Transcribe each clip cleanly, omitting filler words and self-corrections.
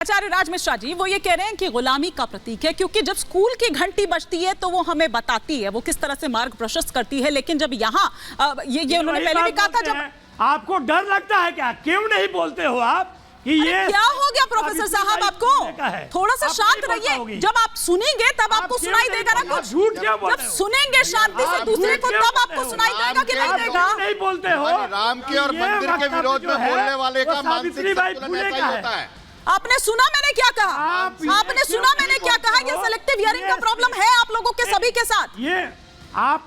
आचार्य राज मिश्रा जी वो ये कह रहे हैं कि गुलामी का प्रतीक है, क्योंकि जब स्कूल की घंटी बजती है तो वो हमें बताती है वो किस तरह से मार्ग प्रशस्त करती है। लेकिन जब यहाँ ये उन्होंने पहले भी कहा था, जब आपको डर लगता है क्या, क्यों नहीं बोलते हो आप कि ये क्या हो गया प्रोफेसर साहब, आपको थोड़ा सा शांत रहिए। जब आप सुनेंगे तब आपको सुनाई देगा ना कुछ। जब सुनेंगे शांति से दूसरे को तब आपको सुनाई देगा कि नहीं देगा। नहीं बोलते हो राम के और मंदिर के विरोध में बोलने वाले का मानसिक संतुलन ऐसा ही होता है। आपने सुना मैंने क्या कहा? आपने सुना मैंने क्या कहा? ये सेलेक्टिव हियरिंग का प्रॉब्लम है आप लोगों के सभी के साथ। ये आप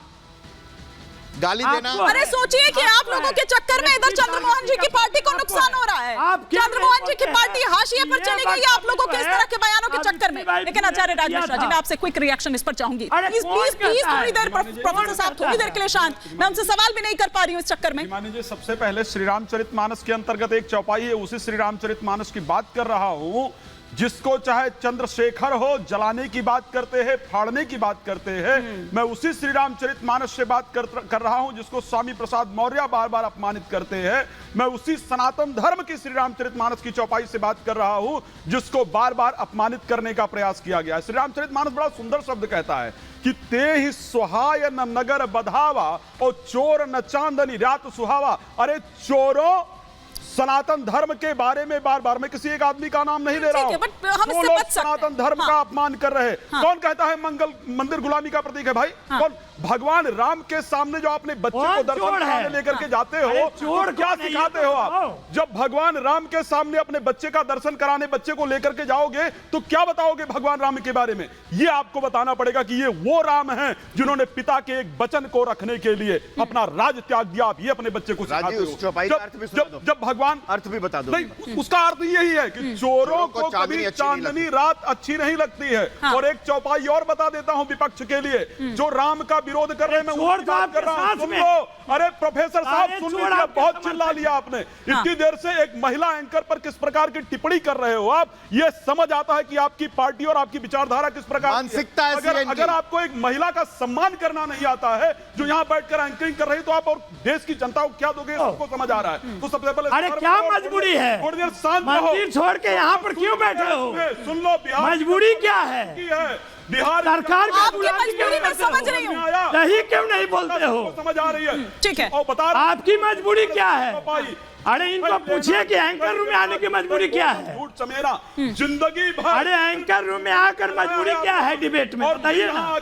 गाली देना, अरे सोचिए कि आप लोगों के चक्कर में इधर चंद्रमोहन जी की पार्टी को नुकसान हो रहा है। चंद्रमोहन जी की पार्टी हाशिए पर चली गई है आप लोगों के इस तरह के बयानों के चक्कर में। लेकिन आचार्य राज मिश्रा जी, मैं आपसे क्विक रिएक्शन इस पर चाहूंगी। प्लीज प्लीज प्लीज थोड़ी देर, प्रोफेसर साहब थोड़ी देर के लिए शांत। मैं उनसे सवाल भी नहीं कर पा रही हूँ इस चक्कर में। माननीय जी, सबसे पहले श्री रामचरितमानस के अंतर्गत एक चौपाई है, उसी श्री रामचरितमानस की बात कर रहा हूं जिसको चाहे चंद्रशेखर हो जलाने की बात करते हैं, फाड़ने की बात करते हैं। मैं उसी श्री रामचरितमानस से बात कर रहा हूं जिसको स्वामी प्रसाद मौर्य बार बार अपमानित करते हैं। मैं उसी सनातन धर्म की श्री रामचरितमानस की चौपाई से बात कर रहा हूं जिसको बार बार अपमानित करने का प्रयास किया गया है। श्री रामचरितमानस बड़ा सुंदर शब्द कहता है कि ते ही सुहाय न नगर बधावा और चोर न चांदनी रात सुहावा। अरे चोरों, सनातन धर्म के बारे में बार बार, मैं किसी एक आदमी का नाम नहीं ले रहा हूं, जो लोग सनातन धर्म का अपमान कर रहे हैं। कौन कहता है मंदिर गुलामी का प्रतीक है भाई? कौन? भगवान राम के सामने जो अपने बच्चे को दर्शन कराने लेकर के जाते हो, चोर क्या सिखाते हो आप? जब भगवान राम के सामने अपने बच्चे का दर्शन कराने बच्चे को लेकर के जाओगे तो क्या बताओगे भगवान राम के बारे में? ये आपको बताना पड़ेगा कि ये वो राम हैं जिन्होंने पिता के एक वचन को रखने के लिए अपना राज त्याग दिया। आप ये अपने बच्चे को सिखाते हो। जब भगवान, अर्थ भी बता दो। नहीं, उसका अर्थ यही है कि चोरों को कभी चांदनी रात अच्छी नहीं लगती है। और एक चौपाई और बता देता हूं विपक्ष के लिए, जो राम का विरोध कर रहे हैं, मैं उनकी बात कर रहा हूं। सुन लो, अरे प्रोफेसर साहब सुन लीजिए, बहुत चिल्ला लिया आपने। इतनी देर से एक महिला एंकर पर किस प्रकार की टिप्पणी कर रहे हो आप, ये समझ आता है कि आपकी पार्टी और आपकी विचारधारा किस प्रकार मानसिकता है। अगर आपको एक महिला का सम्मान करना नहीं आता है जो यहाँ बैठकर एंकरिंग कर रही, तो आप और देश की जनता को क्या दोगे? सबको समझ आ रहा है। तो सबसे पहले क्या मजबूरी है? थोड़ी देर शांत मंदिर छोड़ के यहाँ पर क्यों बैठे हो? सुन लो, बिहार मजबूरी क्या है? बिहार सरकार आपकी मजबूरी मैं समझ रही हूँ। नहीं क्यों नहीं बोलते हो? समझ आ रही है? ठीक है, और बता आपकी मजबूरी क्या है? अरे इनको पूछिए कि एंकर रूम में आने की मजबूरी क्या है? झूठ चमेरा जिंदगी भर। अरे एंकर रूम में आकर मजबूरी क्या है डिबेट में, बताइए ना।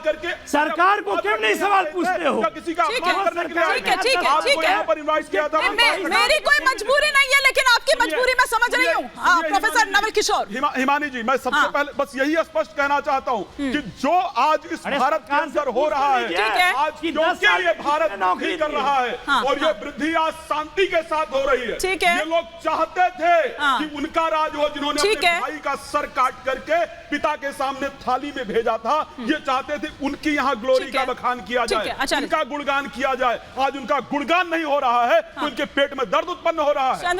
सरकार को क्यों नहीं सवाल पूछते हो? किसी का अपमान करने के लिए ठीक है, ठीक है, ठीक है। यहाँ पर इनवाइट किया था। मेरी कोई मजबूरी नहीं है, लेकिन आपकी मजबूरी मैं समझ रही हूँ। प्रोफेसर नवल किशोर। हिमानी जी, मैं सबसे पहले बस यही स्पष्ट कहना चाहता हूँ कि जो आज इस भारत के अंदर हो रहा है, आज क्योंकि ये भारत नौकरी कर रहा है और ये वृद्धि आज शांति के साथ हो रही है। ठीक है, ये लोग चाहते थे कि उनका राज हो, जिन्होंने अपने भाई का सर काट करके पिता के सामने थाली में भेजा था। ये चाहते थे उनकी यहाँ ग्लोरी का बखान किया जाए, उनका गुणगान किया जाए। आज उनका गुणगान नहीं हो रहा है तो उनके पेट में दर्द उत्पन्न हो रहा है।